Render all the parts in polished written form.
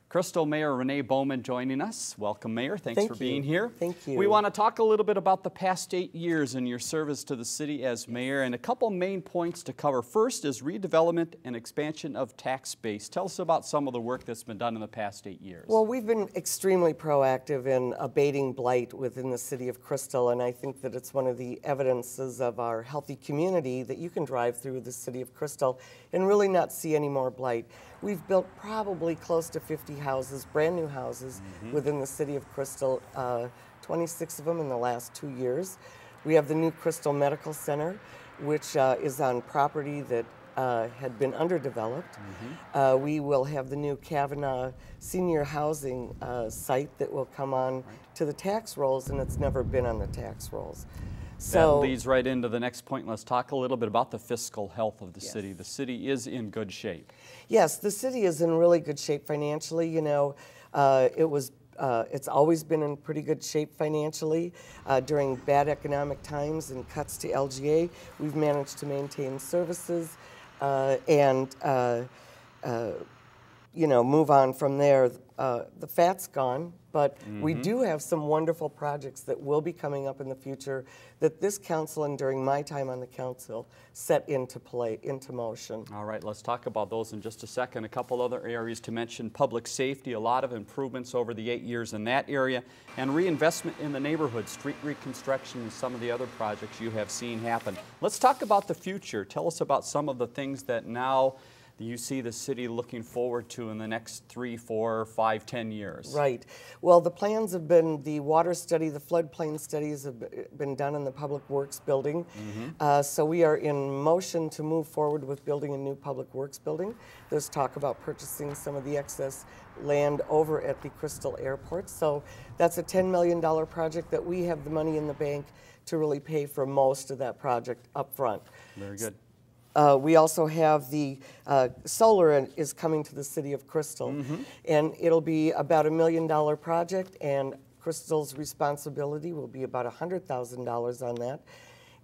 Crystal Mayor ReNae Bowman joining us. Welcome, Mayor. Thanks for being here. Thank you. We want to talk a little bit about the past 8 years and your service to the city as mayor, and a couple main points to cover. First is redevelopment and expansion of tax base. Tell us about some of the work that's been done in the past 8 years. Well, we've been extremely proactive in abating blight within the city of Crystal, and I think that it's one of the evidences of our healthy community that you can drive through the city of Crystal and really not see any more blight. We've built probably close to 50 houses, brand new houses, within the city of Crystal, 26 of them in the last 2 years. We have the new Crystal Medical Center, which is on property that had been underdeveloped. We will have the new Kavanaugh senior housing site that will come on to the tax rolls, and it's never been on the tax rolls. So that leads right into the next point. Let's talk a little bit about the fiscal health of the city. The city is in good shape. Yes, the city is in really good shape financially. You know, it's always been in pretty good shape financially. During bad economic times and cuts to LGA, we've managed to maintain services and you know, move on from there. The fat's gone, but we do have some wonderful projects that will be coming up in the future that this council and during my time on the council set into motion. All right, let's talk about those in just a second. A couple other areas to mention: public safety, a lot of improvements over the 8 years in that area, and reinvestment in the neighborhood, street reconstruction, and some of the other projects you have seen happen. Let's talk about the future. Tell us about some of the things that now you see the city looking forward to in the next 3, 4, 5, 10 years. Right. Well, the plans have been the water study, the floodplain studies have been done in the Public Works building. So we are in motion to move forward with building a new Public Works building. There's talk about purchasing some of the excess land over at the Crystal Airport. So that's a $10 million project that we have the money in the bank to really pay for most of that project up front. Very good. We also have the solar is coming to the city of Crystal, and it'll be about $1 million project, and Crystal's responsibility will be about $100,000 on that,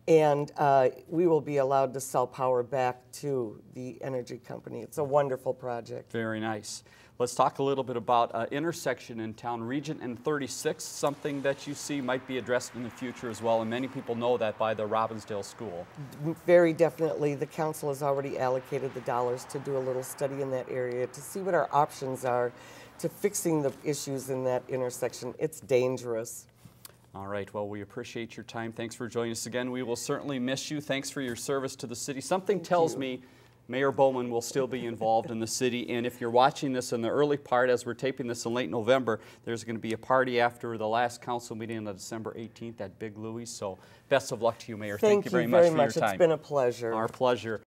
and we will be allowed to sell power back to the energy company. It's a wonderful project. Very nice. Let's talk a little bit about intersection in town, Regent and 36, something that you see might be addressed in the future as well, and many people know that by the Robbinsdale School. Very definitely. The council has already allocated the dollars to do a little study in that area to see what our options are to fixing the issues in that intersection. It's dangerous. All right, well, we appreciate your time. Thanks for joining us again. We will certainly miss you. Thanks for your service to the city. Something tells me Mayor Bowman will still be involved in the city, and if you're watching this in the early part, as we're taping this in late November, there's going to be a party after the last council meeting on December 18th at Big Louie's, so best of luck to you, Mayor. Thank you very much for your time. It's been a pleasure. Our pleasure.